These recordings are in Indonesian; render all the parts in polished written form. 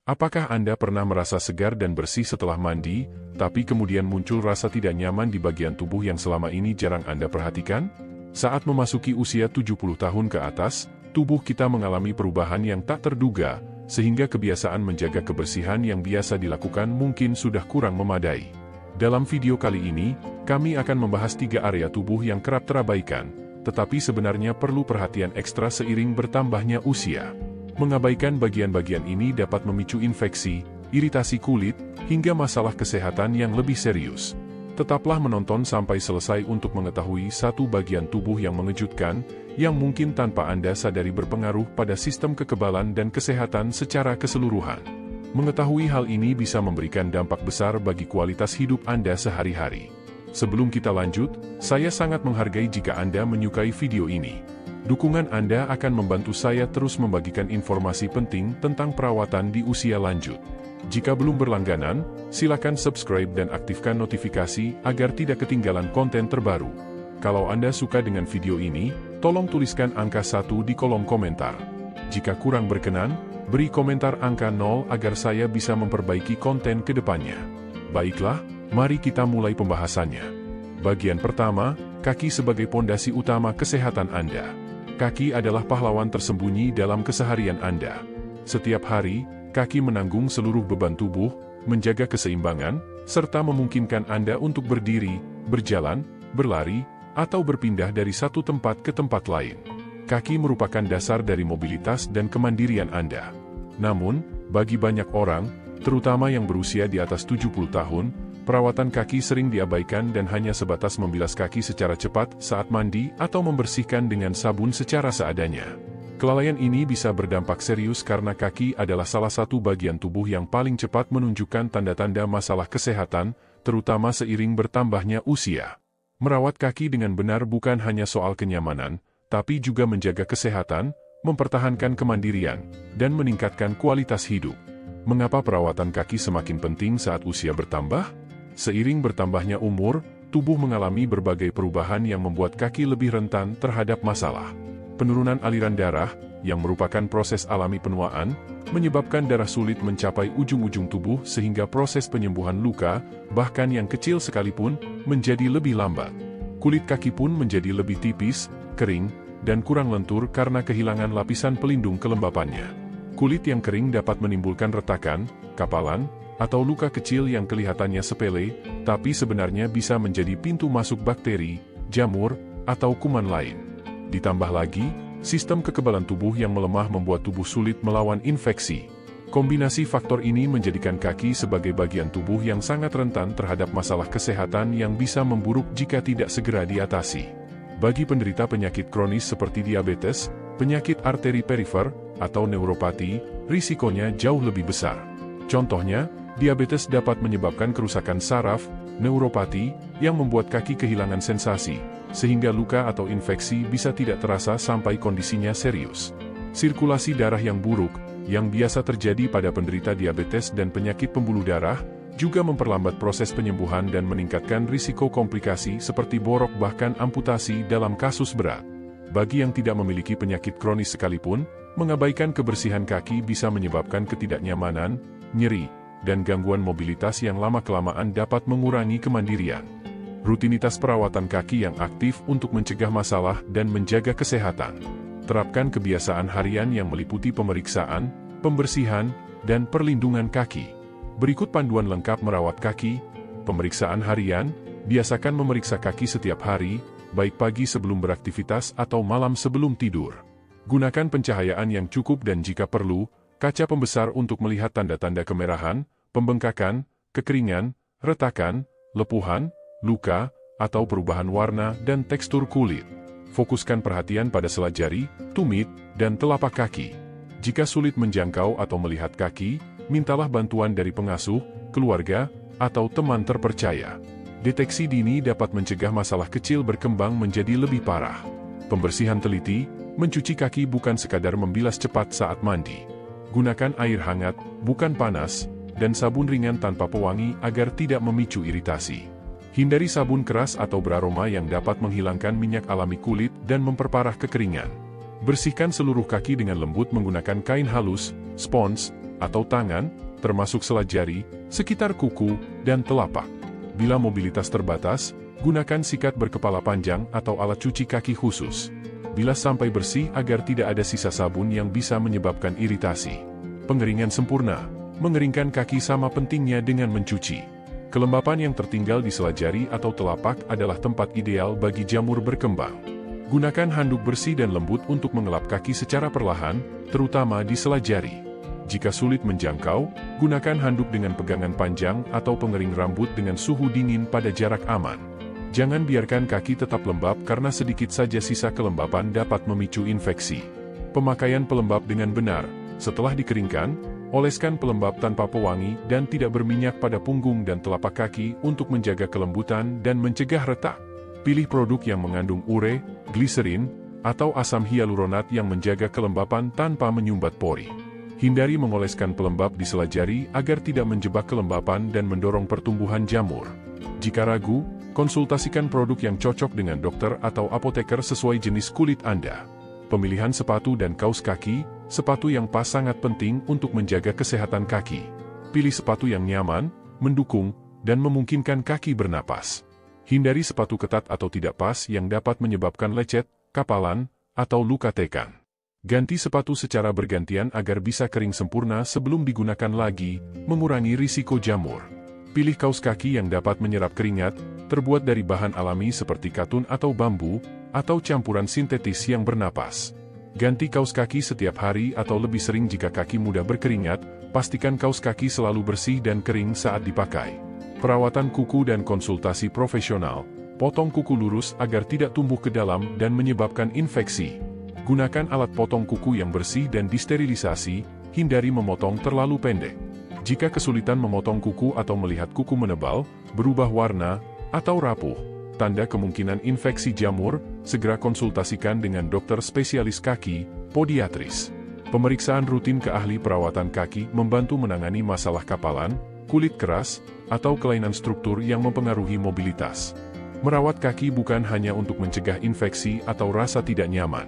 Apakah Anda pernah merasa segar dan bersih setelah mandi, tapi kemudian muncul rasa tidak nyaman di bagian tubuh yang selama ini jarang Anda perhatikan? Saat memasuki usia 70 tahun ke atas, tubuh kita mengalami perubahan yang tak terduga, sehingga kebiasaan menjaga kebersihan yang biasa dilakukan mungkin sudah kurang memadai. Dalam video kali ini, kami akan membahas 3 area tubuh yang kerap terabaikan, tetapi sebenarnya perlu perhatian ekstra seiring bertambahnya usia. Mengabaikan bagian-bagian ini dapat memicu infeksi, iritasi kulit, hingga masalah kesehatan yang lebih serius. Tetaplah menonton sampai selesai untuk mengetahui satu bagian tubuh yang mengejutkan, yang mungkin tanpa Anda sadari berpengaruh pada sistem kekebalan dan kesehatan secara keseluruhan. Mengetahui hal ini bisa memberikan dampak besar bagi kualitas hidup Anda sehari-hari. Sebelum kita lanjut, saya sangat menghargai jika Anda menyukai video ini. Dukungan Anda akan membantu saya terus membagikan informasi penting tentang perawatan di usia lanjut. Jika belum berlangganan, silakan subscribe dan aktifkan notifikasi agar tidak ketinggalan konten terbaru. Kalau Anda suka dengan video ini, tolong tuliskan angka 1 di kolom komentar. Jika kurang berkenan, beri komentar angka 0 agar saya bisa memperbaiki konten ke depannya. Baiklah, mari kita mulai pembahasannya. Bagian pertama, kaki sebagai pondasi utama kesehatan Anda. Kaki adalah pahlawan tersembunyi dalam keseharian Anda. Setiap hari, kaki menanggung seluruh beban tubuh, menjaga keseimbangan, serta memungkinkan Anda untuk berdiri, berjalan, berlari, atau berpindah dari satu tempat ke tempat lain. Kaki merupakan dasar dari mobilitas dan kemandirian Anda. Namun, bagi banyak orang, terutama yang berusia di atas 70 tahun, perawatan kaki sering diabaikan dan hanya sebatas membilas kaki secara cepat saat mandi atau membersihkan dengan sabun secara seadanya. Kelalaian ini bisa berdampak serius karena kaki adalah salah satu bagian tubuh yang paling cepat menunjukkan tanda-tanda masalah kesehatan, terutama seiring bertambahnya usia. Merawat kaki dengan benar bukan hanya soal kenyamanan, tapi juga menjaga kesehatan, mempertahankan kemandirian, dan meningkatkan kualitas hidup. Mengapa perawatan kaki semakin penting saat usia bertambah? Seiring bertambahnya umur, tubuh mengalami berbagai perubahan yang membuat kaki lebih rentan terhadap masalah. Penurunan aliran darah, yang merupakan proses alami penuaan, menyebabkan darah sulit mencapai ujung-ujung tubuh sehingga proses penyembuhan luka, bahkan yang kecil sekalipun, menjadi lebih lambat. Kulit kaki pun menjadi lebih tipis, kering, dan kurang lentur karena kehilangan lapisan pelindung kelembapannya. Kulit yang kering dapat menimbulkan retakan, kapalan, atau luka kecil yang kelihatannya sepele, tapi sebenarnya bisa menjadi pintu masuk bakteri, jamur, atau kuman lain. Ditambah lagi, sistem kekebalan tubuh yang melemah membuat tubuh sulit melawan infeksi. Kombinasi faktor ini menjadikan kaki sebagai bagian tubuh yang sangat rentan terhadap masalah kesehatan yang bisa memburuk jika tidak segera diatasi. Bagi penderita penyakit kronis seperti diabetes, penyakit arteri perifer, atau neuropati, risikonya jauh lebih besar. Contohnya, diabetes dapat menyebabkan kerusakan saraf, neuropati, yang membuat kaki kehilangan sensasi, sehingga luka atau infeksi bisa tidak terasa sampai kondisinya serius. Sirkulasi darah yang buruk, yang biasa terjadi pada penderita diabetes dan penyakit pembuluh darah, juga memperlambat proses penyembuhan dan meningkatkan risiko komplikasi seperti borok bahkan amputasi dalam kasus berat. Bagi yang tidak memiliki penyakit kronis sekalipun, mengabaikan kebersihan kaki bisa menyebabkan ketidaknyamanan, nyeri, dan gangguan mobilitas yang lama-kelamaan dapat mengurangi kemandirian. Rutinitas perawatan kaki yang aktif untuk mencegah masalah dan menjaga kesehatan. Terapkan kebiasaan harian yang meliputi pemeriksaan, pembersihan, dan perlindungan kaki. Berikut panduan lengkap merawat kaki. Pemeriksaan harian, biasakan memeriksa kaki setiap hari, baik pagi sebelum beraktivitas atau malam sebelum tidur. Gunakan pencahayaan yang cukup dan jika perlu, kaca pembesar untuk melihat tanda-tanda kemerahan, pembengkakan, kekeringan, retakan, lepuhan, luka, atau perubahan warna dan tekstur kulit. Fokuskan perhatian pada sela jari, tumit, dan telapak kaki. Jika sulit menjangkau atau melihat kaki, mintalah bantuan dari pengasuh, keluarga, atau teman terpercaya. Deteksi dini dapat mencegah masalah kecil berkembang menjadi lebih parah. Pembersihan teliti, mencuci kaki bukan sekadar membilas cepat saat mandi. Gunakan air hangat, bukan panas, dan sabun ringan tanpa pewangi agar tidak memicu iritasi. Hindari sabun keras atau beraroma yang dapat menghilangkan minyak alami kulit dan memperparah kekeringan. Bersihkan seluruh kaki dengan lembut menggunakan kain halus, spons, atau tangan, termasuk selat jari, sekitar kuku, dan telapak. Bila mobilitas terbatas, gunakan sikat berkepala panjang atau alat cuci kaki khusus. Bilas sampai bersih agar tidak ada sisa sabun yang bisa menyebabkan iritasi. Pengeringan sempurna. Mengeringkan kaki sama pentingnya dengan mencuci. Kelembapan yang tertinggal di selat jari atau telapak adalah tempat ideal bagi jamur berkembang. Gunakan handuk bersih dan lembut untuk mengelap kaki secara perlahan, terutama di selat jari. Jika sulit menjangkau, gunakan handuk dengan pegangan panjang atau pengering rambut dengan suhu dingin pada jarak aman. Jangan biarkan kaki tetap lembab karena sedikit saja sisa kelembapan dapat memicu infeksi. Pemakaian pelembab dengan benar. Setelah dikeringkan, oleskan pelembab tanpa pewangi dan tidak berminyak pada punggung dan telapak kaki untuk menjaga kelembutan dan mencegah retak. Pilih produk yang mengandung ure, gliserin, atau asam hyaluronat yang menjaga kelembapan tanpa menyumbat pori. Hindari mengoleskan pelembab di selat jari agar tidak menjebak kelembapan dan mendorong pertumbuhan jamur. Jika ragu, konsultasikan produk yang cocok dengan dokter atau apoteker sesuai jenis kulit Anda. Pemilihan sepatu dan kaus kaki, sepatu yang pas sangat penting untuk menjaga kesehatan kaki. Pilih sepatu yang nyaman, mendukung, dan memungkinkan kaki bernapas. Hindari sepatu ketat atau tidak pas yang dapat menyebabkan lecet, kapalan, atau luka tekan. Ganti sepatu secara bergantian agar bisa kering sempurna sebelum digunakan lagi, mengurangi risiko jamur. Pilih kaos kaki yang dapat menyerap keringat, terbuat dari bahan alami seperti katun atau bambu, atau campuran sintetis yang bernapas. Ganti kaos kaki setiap hari atau lebih sering jika kaki mudah berkeringat, pastikan kaos kaki selalu bersih dan kering saat dipakai. Perawatan kuku dan konsultasi profesional. Potong kuku lurus agar tidak tumbuh ke dalam dan menyebabkan infeksi. Gunakan alat potong kuku yang bersih dan disterilisasi, hindari memotong terlalu pendek. Jika kesulitan memotong kuku atau melihat kuku menebal, berubah warna, atau rapuh, tanda kemungkinan infeksi jamur, segera konsultasikan dengan dokter spesialis kaki, podiatris. Pemeriksaan rutin ke ahli perawatan kaki membantu menangani masalah kapalan, kulit keras, atau kelainan struktur yang mempengaruhi mobilitas. Merawat kaki bukan hanya untuk mencegah infeksi atau rasa tidak nyaman.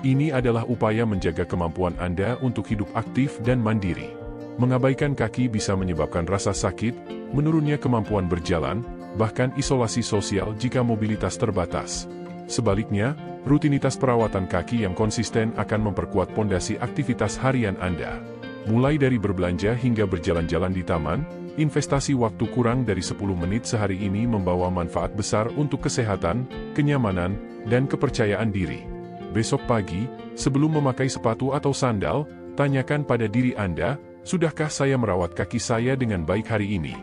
Ini adalah upaya menjaga kemampuan Anda untuk hidup aktif dan mandiri. Mengabaikan kaki bisa menyebabkan rasa sakit, menurunnya kemampuan berjalan, bahkan isolasi sosial jika mobilitas terbatas. Sebaliknya, rutinitas perawatan kaki yang konsisten akan memperkuat pondasi aktivitas harian Anda. Mulai dari berbelanja hingga berjalan-jalan di taman, investasi waktu kurang dari 10 menit sehari ini membawa manfaat besar untuk kesehatan, kenyamanan, dan kepercayaan diri. Besok pagi, sebelum memakai sepatu atau sandal, tanyakan pada diri Anda, sudahkah saya merawat kaki saya dengan baik hari ini?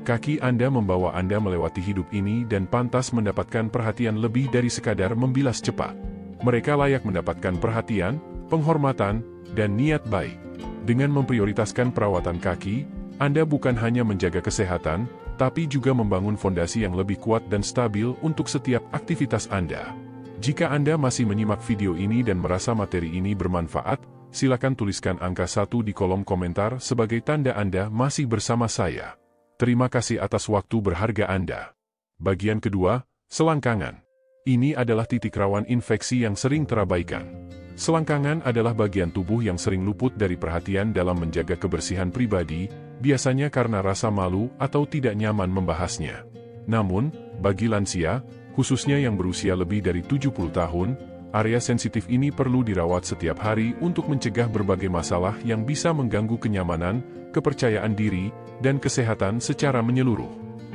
Kaki Anda membawa Anda melewati hidup ini dan pantas mendapatkan perhatian lebih dari sekadar membilas cepat. Mereka layak mendapatkan perhatian, penghormatan, dan niat baik. Dengan memprioritaskan perawatan kaki, Anda bukan hanya menjaga kesehatan, tapi juga membangun fondasi yang lebih kuat dan stabil untuk setiap aktivitas Anda. Jika Anda masih menyimak video ini dan merasa materi ini bermanfaat, silakan tuliskan angka 1 di kolom komentar sebagai tanda Anda masih bersama saya. Terima kasih atas waktu berharga Anda. Bagian kedua, selangkangan. Ini adalah titik rawan infeksi yang sering terabaikan. Selangkangan adalah bagian tubuh yang sering luput dari perhatian dalam menjaga kebersihan pribadi, biasanya karena rasa malu atau tidak nyaman membahasnya. Namun, bagi lansia, khususnya yang berusia lebih dari 70 tahun, area sensitif ini perlu dirawat setiap hari untuk mencegah berbagai masalah yang bisa mengganggu kenyamanan, kepercayaan diri, dan kesehatan secara menyeluruh.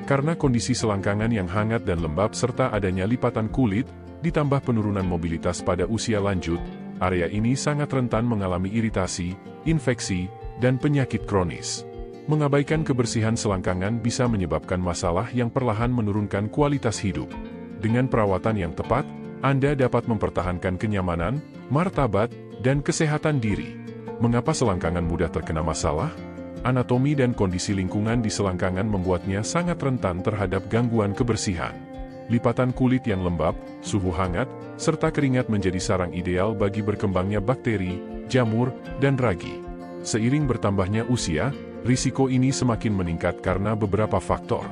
Karena kondisi selangkangan yang hangat dan lembab serta adanya lipatan kulit, ditambah penurunan mobilitas pada usia lanjut, area ini sangat rentan mengalami iritasi, infeksi, dan penyakit kronis. Mengabaikan kebersihan selangkangan bisa menyebabkan masalah yang perlahan menurunkan kualitas hidup. Dengan perawatan yang tepat, Anda dapat mempertahankan kenyamanan, martabat, dan kesehatan diri. Mengapa selangkangan mudah terkena masalah? Anatomi dan kondisi lingkungan di selangkangan membuatnya sangat rentan terhadap gangguan kebersihan. Lipatan kulit yang lembab, suhu hangat, serta keringat menjadi sarang ideal bagi berkembangnya bakteri, jamur, dan ragi. Seiring bertambahnya usia, risiko ini semakin meningkat karena beberapa faktor.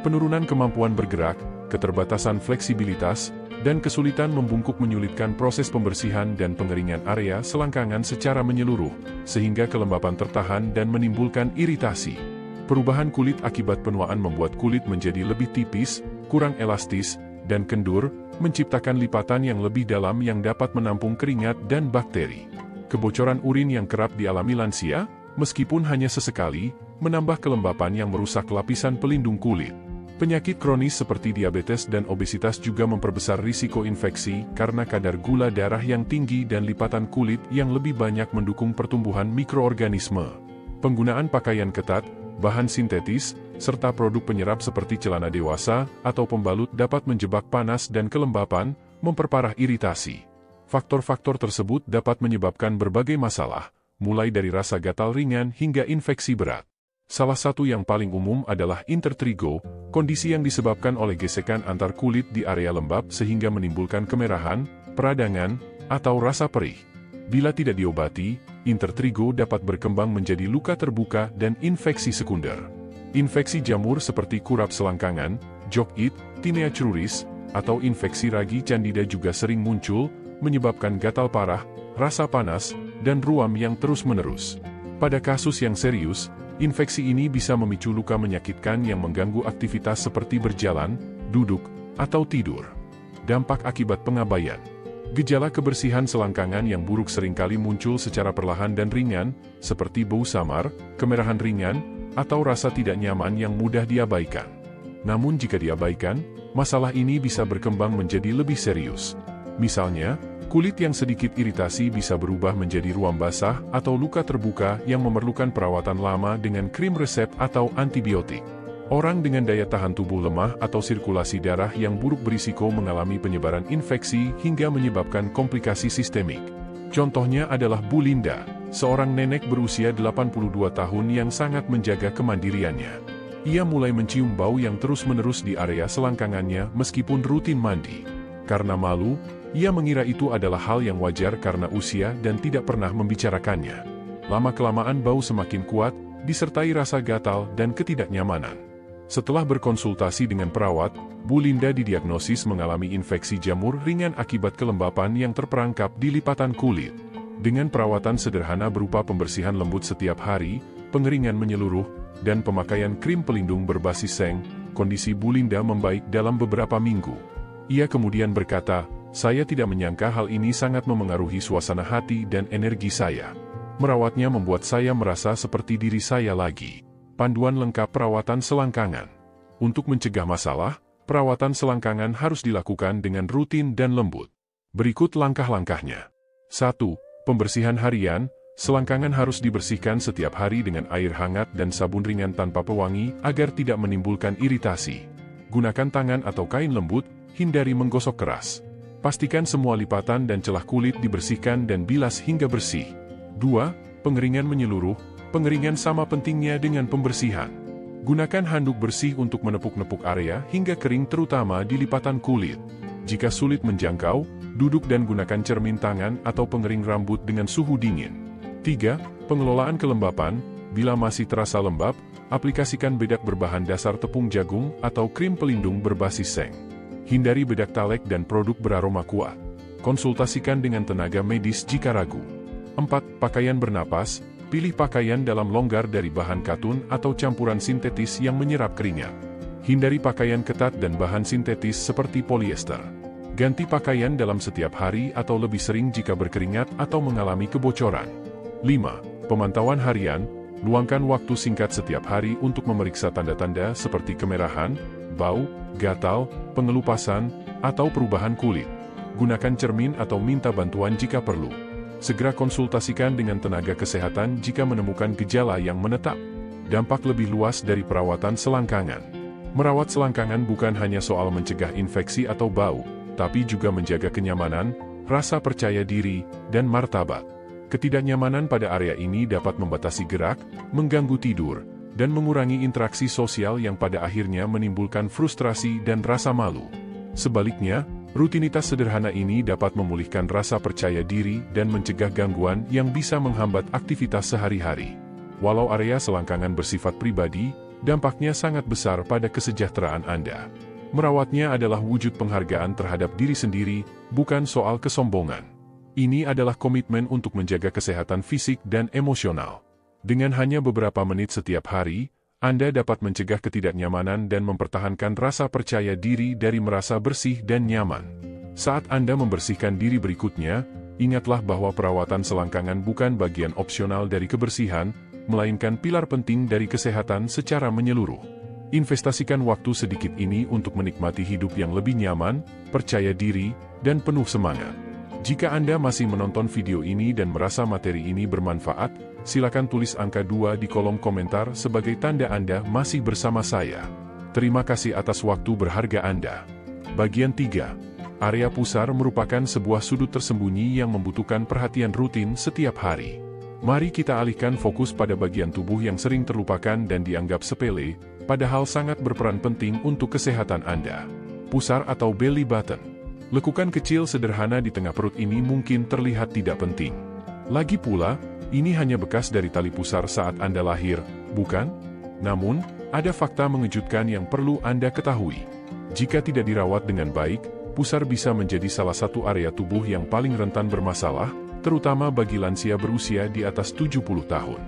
Penurunan kemampuan bergerak, keterbatasan fleksibilitas, dan kesulitan membungkuk menyulitkan proses pembersihan dan pengeringan area selangkangan secara menyeluruh, sehingga kelembapan tertahan dan menimbulkan iritasi. Perubahan kulit akibat penuaan membuat kulit menjadi lebih tipis, kurang elastis, dan kendur, menciptakan lipatan yang lebih dalam yang dapat menampung keringat dan bakteri. Kebocoran urin yang kerap dialami lansia, meskipun hanya sesekali, menambah kelembapan yang merusak lapisan pelindung kulit. Penyakit kronis seperti diabetes dan obesitas juga memperbesar risiko infeksi karena kadar gula darah yang tinggi dan lipatan kulit yang lebih banyak mendukung pertumbuhan mikroorganisme. Penggunaan pakaian ketat, bahan sintetis, serta produk penyerap seperti celana dewasa atau pembalut dapat menjebak panas dan kelembapan, memperparah iritasi. Faktor-faktor tersebut dapat menyebabkan berbagai masalah, mulai dari rasa gatal ringan hingga infeksi berat. Salah satu yang paling umum adalah intertrigo, kondisi yang disebabkan oleh gesekan antar kulit di area lembab sehingga menimbulkan kemerahan, peradangan, atau rasa perih. Bila tidak diobati, intertrigo dapat berkembang menjadi luka terbuka dan infeksi sekunder. Infeksi jamur seperti kurap selangkangan, jock it, tinea cruris, atau infeksi ragi candida juga sering muncul, menyebabkan gatal parah, rasa panas, dan ruam yang terus-menerus. Pada kasus yang serius, infeksi ini bisa memicu luka menyakitkan yang mengganggu aktivitas seperti berjalan, duduk, atau tidur. Dampak akibat pengabaian. Gejala kebersihan selangkangan yang buruk seringkali muncul secara perlahan dan ringan, seperti bau samar, kemerahan ringan, atau rasa tidak nyaman yang mudah diabaikan. Namun jika diabaikan, masalah ini bisa berkembang menjadi lebih serius. Misalnya, kulit yang sedikit iritasi bisa berubah menjadi ruam basah atau luka terbuka yang memerlukan perawatan lama dengan krim resep atau antibiotik. Orang dengan daya tahan tubuh lemah atau sirkulasi darah yang buruk berisiko mengalami penyebaran infeksi hingga menyebabkan komplikasi sistemik. Contohnya adalah Bu Linda, seorang nenek berusia 82 tahun yang sangat menjaga kemandiriannya. Ia mulai mencium bau yang terus-menerus di area selangkangannya meskipun rutin mandi. Karena malu, ia mengira itu adalah hal yang wajar karena usia dan tidak pernah membicarakannya. Lama-kelamaan bau semakin kuat, disertai rasa gatal dan ketidaknyamanan. Setelah berkonsultasi dengan perawat, Bu Linda didiagnosis mengalami infeksi jamur ringan akibat kelembapan yang terperangkap di lipatan kulit. Dengan perawatan sederhana berupa pembersihan lembut setiap hari, pengeringan menyeluruh, dan pemakaian krim pelindung berbasis seng, kondisi Bu Linda membaik dalam beberapa minggu. Ia kemudian berkata, "Saya tidak menyangka hal ini sangat memengaruhi suasana hati dan energi saya. Merawatnya membuat saya merasa seperti diri saya lagi." Panduan lengkap perawatan selangkangan. Untuk mencegah masalah, perawatan selangkangan harus dilakukan dengan rutin dan lembut. Berikut langkah-langkahnya. 1. Pembersihan harian. Selangkangan harus dibersihkan setiap hari dengan air hangat dan sabun ringan tanpa pewangi agar tidak menimbulkan iritasi. Gunakan tangan atau kain lembut, hindari menggosok keras. Pastikan semua lipatan dan celah kulit dibersihkan dan bilas hingga bersih. 2. Pengeringan menyeluruh. Pengeringan sama pentingnya dengan pembersihan. Gunakan handuk bersih untuk menepuk-nepuk area hingga kering terutama di lipatan kulit. Jika sulit menjangkau, duduk dan gunakan cermin tangan atau pengering rambut dengan suhu dingin. 3. Pengelolaan kelembapan. Bila masih terasa lembab, aplikasikan bedak berbahan dasar tepung jagung atau krim pelindung berbasis seng. Hindari bedak talek dan produk beraroma kuat. Konsultasikan dengan tenaga medis jika ragu. 4. Pakaian bernapas. Pilih pakaian dalam longgar dari bahan katun atau campuran sintetis yang menyerap keringat. Hindari pakaian ketat dan bahan sintetis seperti polyester. Ganti pakaian dalam setiap hari atau lebih sering jika berkeringat atau mengalami kebocoran. 5. Pemantauan harian. Luangkan waktu singkat setiap hari untuk memeriksa tanda-tanda seperti kemerahan, bau, gatal, pengelupasan, atau perubahan kulit. Gunakan cermin atau minta bantuan jika perlu. Segera konsultasikan dengan tenaga kesehatan jika menemukan gejala yang menetap. Dampak lebih luas dari perawatan selangkangan. Merawat selangkangan bukan hanya soal mencegah infeksi atau bau, tapi juga menjaga kenyamanan, rasa percaya diri, dan martabat. Ketidaknyamanan pada area ini dapat membatasi gerak, mengganggu tidur, dan mengurangi interaksi sosial yang pada akhirnya menimbulkan frustrasi dan rasa malu. Sebaliknya, rutinitas sederhana ini dapat memulihkan rasa percaya diri dan mencegah gangguan yang bisa menghambat aktivitas sehari-hari. Walau area selangkangan bersifat pribadi, dampaknya sangat besar pada kesejahteraan Anda. Merawatnya adalah wujud penghargaan terhadap diri sendiri, bukan soal kesombongan. Ini adalah komitmen untuk menjaga kesehatan fisik dan emosional. Dengan hanya beberapa menit setiap hari, Anda dapat mencegah ketidaknyamanan dan mempertahankan rasa percaya diri dari merasa bersih dan nyaman. Saat Anda membersihkan diri berikutnya, ingatlah bahwa perawatan selangkangan bukan bagian opsional dari kebersihan, melainkan pilar penting dari kesehatan secara menyeluruh. Investasikan waktu sedikit ini untuk menikmati hidup yang lebih nyaman, percaya diri, dan penuh semangat. Jika Anda masih menonton video ini dan merasa materi ini bermanfaat, silakan tulis angka 2 di kolom komentar sebagai tanda Anda masih bersama saya. Terima kasih atas waktu berharga Anda. Bagian 3. Area pusar merupakan sebuah sudut tersembunyi yang membutuhkan perhatian rutin setiap hari. Mari kita alihkan fokus pada bagian tubuh yang sering terlupakan dan dianggap sepele, padahal sangat berperan penting untuk kesehatan Anda. Pusar atau belly button. Lekukan kecil sederhana di tengah perut ini mungkin terlihat tidak penting. Lagi pula, ini hanya bekas dari tali pusar saat Anda lahir, bukan? Namun, ada fakta mengejutkan yang perlu Anda ketahui. Jika tidak dirawat dengan baik, pusar bisa menjadi salah satu area tubuh yang paling rentan bermasalah, terutama bagi lansia berusia di atas 70 tahun.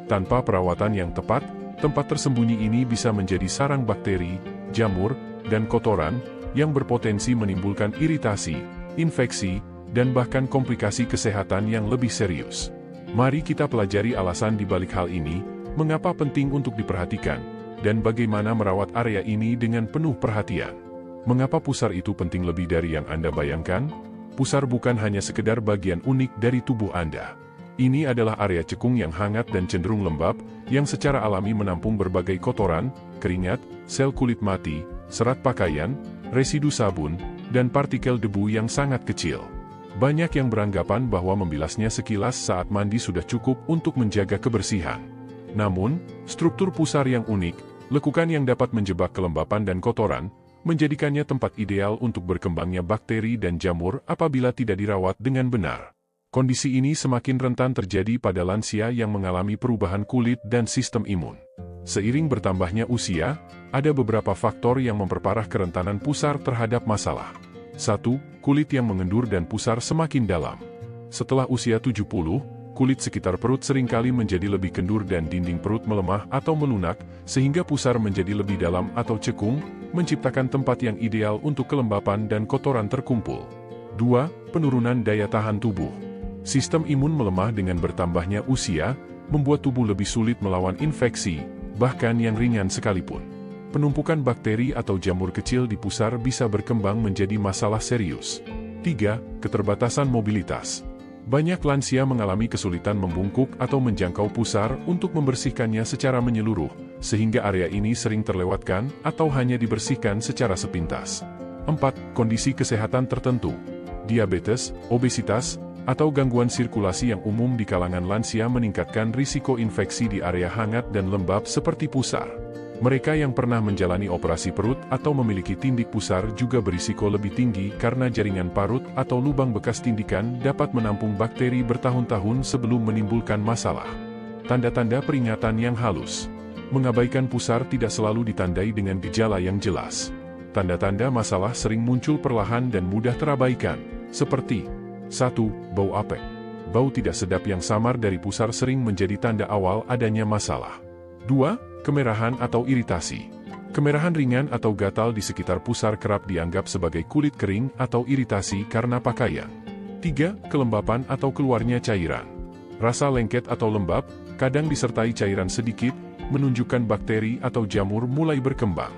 Tanpa perawatan yang tepat, tempat tersembunyi ini bisa menjadi sarang bakteri, jamur, dan kotoran, yang berpotensi menimbulkan iritasi, infeksi, dan bahkan komplikasi kesehatan yang lebih serius. Mari kita pelajari alasan di balik hal ini, mengapa penting untuk diperhatikan, dan bagaimana merawat area ini dengan penuh perhatian. Mengapa pusar itu penting lebih dari yang Anda bayangkan? Pusar bukan hanya sekedar bagian unik dari tubuh Anda. Ini adalah area cekung yang hangat dan cenderung lembab, yang secara alami menampung berbagai kotoran, keringat, sel kulit mati, serat pakaian, residu sabun, dan partikel debu yang sangat kecil. Banyak yang beranggapan bahwa membilasnya sekilas saat mandi sudah cukup untuk menjaga kebersihan. Namun, struktur pusar yang unik, lekukan yang dapat menjebak kelembapan dan kotoran, menjadikannya tempat ideal untuk berkembangnya bakteri dan jamur apabila tidak dirawat dengan benar. Kondisi ini semakin rentan terjadi pada lansia yang mengalami perubahan kulit dan sistem imun. Seiring bertambahnya usia, ada beberapa faktor yang memperparah kerentanan pusar terhadap masalah. 1. Kulit yang mengendur dan pusar semakin dalam. Setelah usia 70, kulit sekitar perut seringkali menjadi lebih kendur dan dinding perut melemah atau melunak, sehingga pusar menjadi lebih dalam atau cekung, menciptakan tempat yang ideal untuk kelembapan dan kotoran terkumpul. 2. Penurunan daya tahan tubuh. Sistem imun melemah dengan bertambahnya usia, membuat tubuh lebih sulit melawan infeksi, bahkan yang ringan sekalipun. Penumpukan bakteri atau jamur kecil di pusar bisa berkembang menjadi masalah serius. 3. Keterbatasan mobilitas. Banyak lansia mengalami kesulitan membungkuk atau menjangkau pusar untuk membersihkannya secara menyeluruh, sehingga area ini sering terlewatkan atau hanya dibersihkan secara sepintas. 4. Kondisi kesehatan tertentu. Diabetes, obesitas, atau gangguan sirkulasi yang umum di kalangan lansia meningkatkan risiko infeksi di area hangat dan lembab seperti pusar. Mereka yang pernah menjalani operasi perut atau memiliki tindik pusar juga berisiko lebih tinggi karena jaringan parut atau lubang bekas tindikan dapat menampung bakteri bertahun-tahun sebelum menimbulkan masalah. Tanda-tanda peringatan yang halus. Mengabaikan pusar tidak selalu ditandai dengan gejala yang jelas. Tanda-tanda masalah sering muncul perlahan dan mudah terabaikan, seperti 1. Bau apek. Bau tidak sedap yang samar dari pusar sering menjadi tanda awal adanya masalah. 2. Kemerahan atau iritasi. Kemerahan ringan atau gatal di sekitar pusar kerap dianggap sebagai kulit kering atau iritasi karena pakaian. 3. Kelembapan atau keluarnya cairan. Rasa lengket atau lembab, kadang disertai cairan sedikit, menunjukkan bakteri atau jamur mulai berkembang.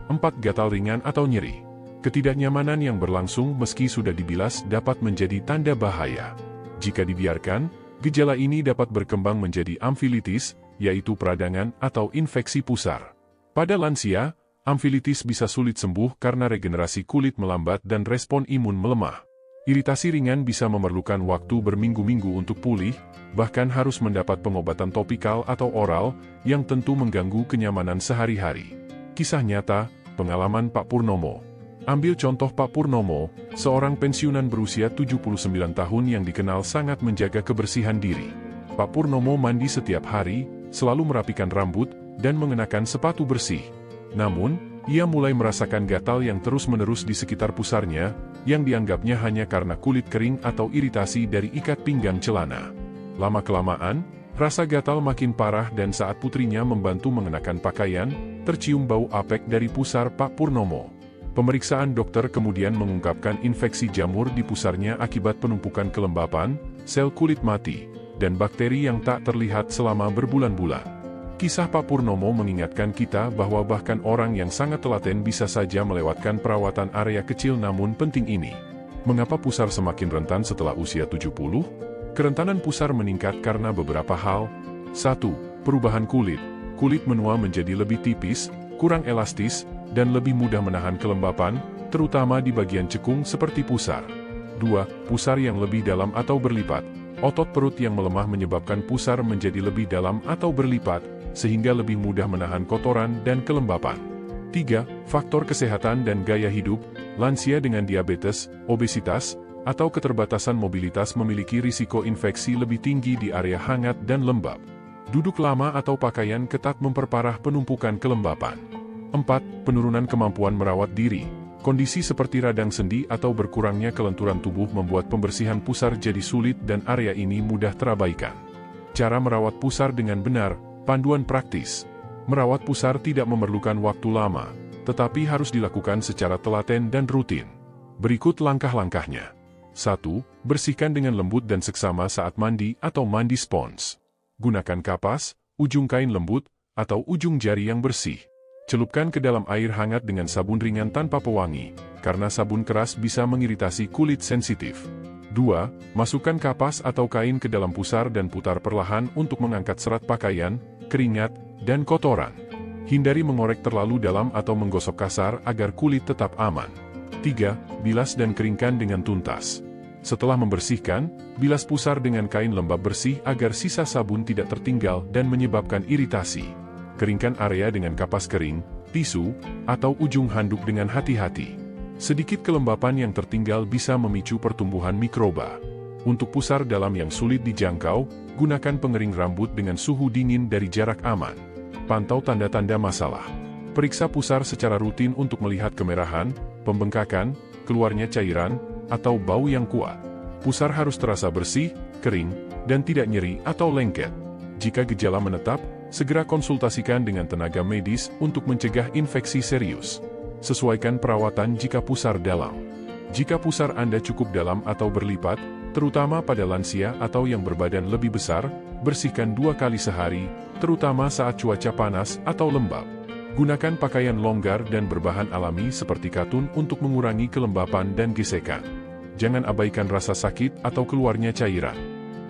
4. Gatal ringan atau nyeri. Ketidaknyamanan yang berlangsung meski sudah dibilas dapat menjadi tanda bahaya. Jika dibiarkan, gejala ini dapat berkembang menjadi amfilitis, yaitu peradangan atau infeksi pusar. Pada lansia, amfilitis bisa sulit sembuh karena regenerasi kulit melambat dan respon imun melemah. Iritasi ringan bisa memerlukan waktu berminggu-minggu untuk pulih, bahkan harus mendapat pengobatan topikal atau oral, yang tentu mengganggu kenyamanan sehari-hari. Kisah nyata, pengalaman Pak Purnomo. Ambil contoh Pak Purnomo, seorang pensiunan berusia 79 tahun yang dikenal sangat menjaga kebersihan diri. Pak Purnomo mandi setiap hari, selalu merapikan rambut, dan mengenakan sepatu bersih. Namun, Ia mulai merasakan gatal yang terus-menerus di sekitar pusarnya, yang dianggapnya hanya karena kulit kering atau iritasi dari ikat pinggang celana. Lama-kelamaan, rasa gatal makin parah dan saat putrinya membantu mengenakan pakaian, tercium bau apek dari pusar Pak Purnomo. Pemeriksaan dokter kemudian mengungkapkan infeksi jamur di pusarnya akibat penumpukan kelembapan, sel kulit mati, dan bakteri yang tak terlihat selama berbulan-bulan. Kisah Pak Purnomo mengingatkan kita bahwa bahkan orang yang sangat telaten bisa saja melewatkan perawatan area kecil namun penting ini. Mengapa pusar semakin rentan setelah usia 70? Kerentanan pusar meningkat karena beberapa hal. 1. Perubahan kulit. Kulit menua menjadi lebih tipis, kurang elastis, dan lebih mudah menahan kelembapan, terutama di bagian cekung seperti pusar. 2. Pusar yang lebih dalam atau berlipat. Otot perut yang melemah menyebabkan pusar menjadi lebih dalam atau berlipat, sehingga lebih mudah menahan kotoran dan kelembapan. 3. Faktor kesehatan dan gaya hidup. Lansia dengan diabetes, obesitas, atau keterbatasan mobilitas memiliki risiko infeksi lebih tinggi di area hangat dan lembab. Duduk lama atau pakaian ketat memperparah penumpukan kelembapan. 4. Penurunan kemampuan merawat diri. Kondisi seperti radang sendi atau berkurangnya kelenturan tubuh membuat pembersihan pusar jadi sulit dan area ini mudah terabaikan. Cara merawat pusar dengan benar. Panduan praktis. Merawat pusar tidak memerlukan waktu lama, tetapi harus dilakukan secara telaten dan rutin. Berikut langkah-langkahnya. 1. Bersihkan dengan lembut dan seksama saat mandi atau mandi spons. Gunakan kapas, ujung kain lembut, atau ujung jari yang bersih. Celupkan ke dalam air hangat dengan sabun ringan tanpa pewangi, karena sabun keras bisa mengiritasi kulit sensitif. 2. Masukkan kapas atau kain ke dalam pusar dan putar perlahan untuk mengangkat serat pakaian, keringat, dan kotoran. Hindari mengorek terlalu dalam atau menggosok kasar agar kulit tetap aman. 3. Bilas dan keringkan dengan tuntas. Setelah membersihkan, bilas pusar dengan kain lembab bersih agar sisa sabun tidak tertinggal dan menyebabkan iritasi. Keringkan area dengan kapas kering, tisu, atau ujung handuk dengan hati-hati. Sedikit kelembapan yang tertinggal bisa memicu pertumbuhan mikroba. Untuk pusar dalam yang sulit dijangkau, gunakan pengering rambut dengan suhu dingin dari jarak aman. Pantau tanda-tanda masalah. Periksa pusar secara rutin untuk melihat kemerahan, pembengkakan, keluarnya cairan, atau bau yang kuat. Pusar harus terasa bersih, kering, dan tidak nyeri atau lengket. Jika gejala menetap, segera konsultasikan dengan tenaga medis untuk mencegah infeksi serius. Sesuaikan perawatan jika pusar dalam. Jika pusar Anda cukup dalam atau berlipat, terutama pada lansia atau yang berbadan lebih besar, bersihkan 2 kali sehari, terutama saat cuaca panas atau lembab. Gunakan pakaian longgar dan berbahan alami seperti katun untuk mengurangi kelembapan dan gesekan. Jangan abaikan rasa sakit atau keluarnya cairan.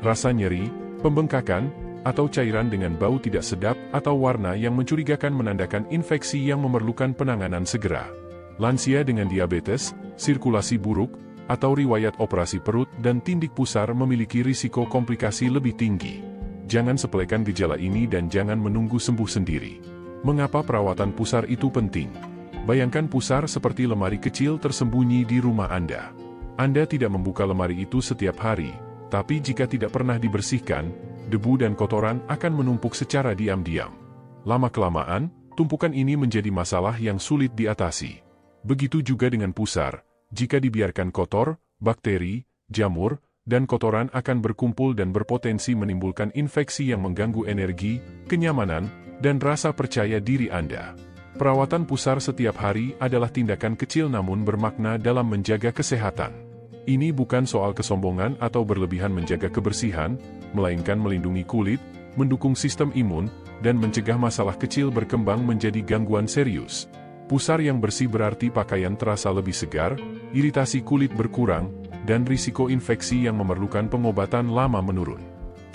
Rasa nyeri, pembengkakan, atau cairan dengan bau tidak sedap atau warna yang mencurigakan menandakan infeksi yang memerlukan penanganan segera. Lansia dengan diabetes, sirkulasi buruk, atau riwayat operasi perut dan tindik pusar memiliki risiko komplikasi lebih tinggi. Jangan sepelekan gejala ini dan jangan menunggu sembuh sendiri. Mengapa perawatan pusar itu penting? Bayangkan pusar seperti lemari kecil tersembunyi di rumah Anda. Anda tidak membuka lemari itu setiap hari, tapi jika tidak pernah dibersihkan, debu dan kotoran akan menumpuk secara diam-diam. Lama-kelamaan, tumpukan ini menjadi masalah yang sulit diatasi. Begitu juga dengan pusar, jika dibiarkan kotor, bakteri, jamur, dan kotoran akan berkumpul dan berpotensi menimbulkan infeksi yang mengganggu energi, kenyamanan, dan rasa percaya diri Anda. Perawatan pusar setiap hari adalah tindakan kecil namun bermakna dalam menjaga kesehatan. Ini bukan soal kesombongan atau berlebihan menjaga kebersihan, melainkan melindungi kulit, mendukung sistem imun, dan mencegah masalah kecil berkembang menjadi gangguan serius. Pusar yang bersih berarti pakaian terasa lebih segar, iritasi kulit berkurang, dan risiko infeksi yang memerlukan pengobatan lama menurun.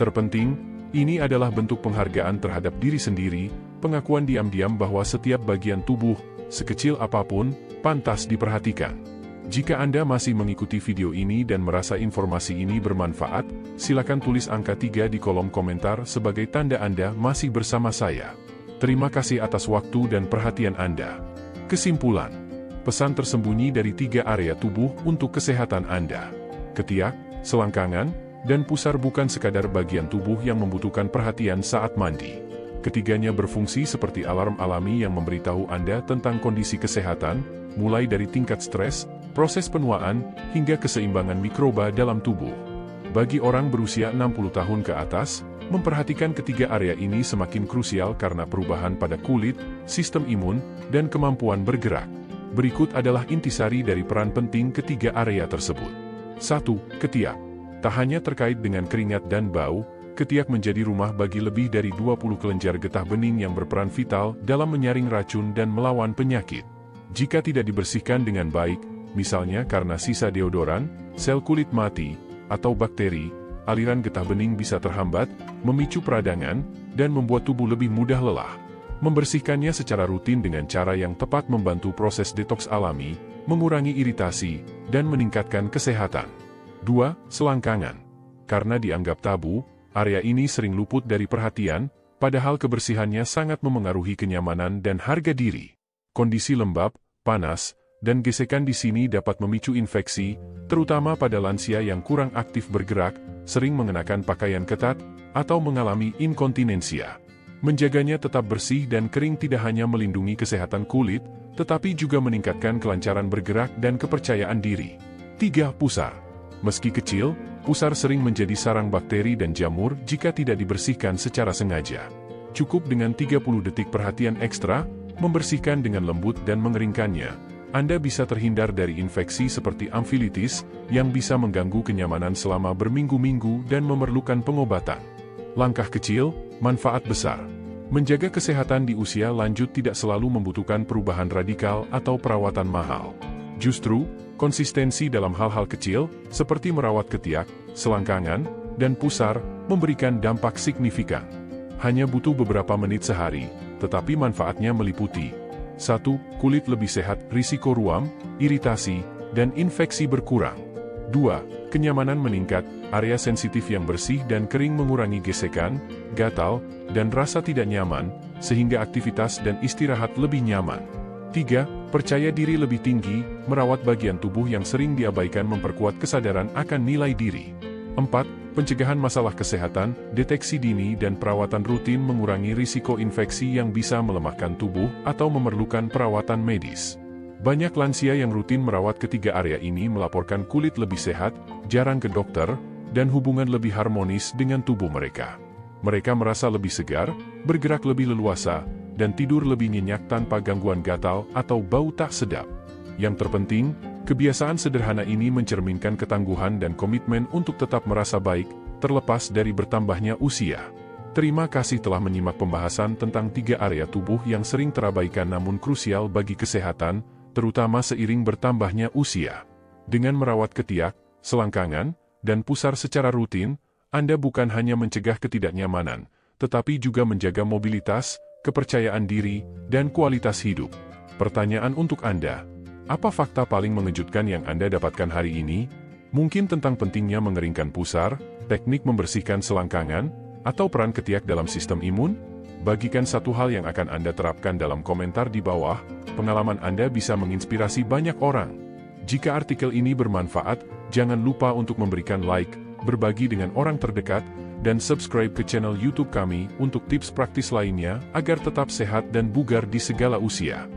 Terpenting, ini adalah bentuk penghargaan terhadap diri sendiri, pengakuan diam-diam bahwa setiap bagian tubuh, sekecil apapun, pantas diperhatikan. Jika Anda masih mengikuti video ini dan merasa informasi ini bermanfaat, silakan tulis angka 3 di kolom komentar sebagai tanda Anda masih bersama saya. Terima kasih atas waktu dan perhatian Anda. Kesimpulan, pesan tersembunyi dari 3 area tubuh untuk kesehatan Anda. Ketiak, selangkangan, dan pusar bukan sekadar bagian tubuh yang membutuhkan perhatian saat mandi. Ketiganya berfungsi seperti alarm alami yang memberitahu Anda tentang kondisi kesehatan, mulai dari tingkat stres, proses penuaan, hingga keseimbangan mikroba dalam tubuh. Bagi orang berusia 60 tahun ke atas, memperhatikan ketiga area ini semakin krusial karena perubahan pada kulit, sistem imun, dan kemampuan bergerak. Berikut adalah intisari dari peran penting ketiga area tersebut. 1. Ketiak. Tak hanya terkait dengan keringat dan bau, ketiak menjadi rumah bagi lebih dari 20 kelenjar getah bening yang berperan vital dalam menyaring racun dan melawan penyakit. Jika tidak dibersihkan dengan baik, misalnya karena sisa deodoran, sel kulit mati, atau bakteri, aliran getah bening bisa terhambat, memicu peradangan, dan membuat tubuh lebih mudah lelah. Membersihkannya secara rutin dengan cara yang tepat membantu proses detoks alami, mengurangi iritasi, dan meningkatkan kesehatan. 2. Selangkangan. Karena dianggap tabu, area ini sering luput dari perhatian, padahal kebersihannya sangat memengaruhi kenyamanan dan harga diri. Kondisi lembab, panas, dan gesekan di sini dapat memicu infeksi, terutama pada lansia yang kurang aktif bergerak, sering mengenakan pakaian ketat, atau mengalami inkontinensia. Menjaganya tetap bersih dan kering tidak hanya melindungi kesehatan kulit, tetapi juga meningkatkan kelancaran bergerak dan kepercayaan diri. 3. Pusar. Meski kecil, pusar sering menjadi sarang bakteri dan jamur jika tidak dibersihkan secara sengaja. Cukup dengan 30 detik perhatian ekstra, membersihkan dengan lembut dan mengeringkannya, Anda bisa terhindar dari infeksi seperti amfilitis yang bisa mengganggu kenyamanan selama berminggu-minggu dan memerlukan pengobatan. Langkah kecil, manfaat besar. Menjaga kesehatan di usia lanjut tidak selalu membutuhkan perubahan radikal atau perawatan mahal. Justru, konsistensi dalam hal-hal kecil, seperti merawat ketiak, selangkangan, dan pusar, memberikan dampak signifikan. Hanya butuh beberapa menit sehari, tetapi manfaatnya meliputi 1. Kulit lebih sehat, risiko ruam, iritasi, dan infeksi berkurang. 2. Kenyamanan meningkat, area sensitif yang bersih dan kering mengurangi gesekan, gatal, dan rasa tidak nyaman, sehingga aktivitas dan istirahat lebih nyaman. 3. Percaya diri lebih tinggi, merawat bagian tubuh yang sering diabaikan memperkuat kesadaran akan nilai diri. 4. Pencegahan masalah kesehatan, deteksi dini dan perawatan rutin mengurangi risiko infeksi yang bisa melemahkan tubuh atau memerlukan perawatan medis. Banyak lansia yang rutin merawat ketiga area ini melaporkan kulit lebih sehat, jarang ke dokter, dan hubungan lebih harmonis dengan tubuh mereka. Mereka merasa lebih segar, bergerak lebih leluasa, dan tidur lebih nyenyak tanpa gangguan gatal atau bau tak sedap. Yang terpenting, kebiasaan sederhana ini mencerminkan ketangguhan dan komitmen untuk tetap merasa baik, terlepas dari bertambahnya usia. Terima kasih telah menyimak pembahasan tentang 3 area tubuh yang sering terabaikan namun krusial bagi kesehatan, terutama seiring bertambahnya usia. Dengan merawat ketiak, selangkangan, dan pusar secara rutin, Anda bukan hanya mencegah ketidaknyamanan, tetapi juga menjaga mobilitas, kepercayaan diri, dan kualitas hidup. Pertanyaan untuk Anda, apa fakta paling mengejutkan yang Anda dapatkan hari ini? Mungkin tentang pentingnya mengeringkan pusar, teknik membersihkan selangkangan, atau peran ketiak dalam sistem imun? Bagikan satu hal yang akan Anda terapkan dalam komentar di bawah, pengalaman Anda bisa menginspirasi banyak orang. Jika artikel ini bermanfaat, jangan lupa untuk memberikan like, berbagi dengan orang terdekat, dan subscribe ke channel YouTube kami untuk tips praktis lainnya agar tetap sehat dan bugar di segala usia.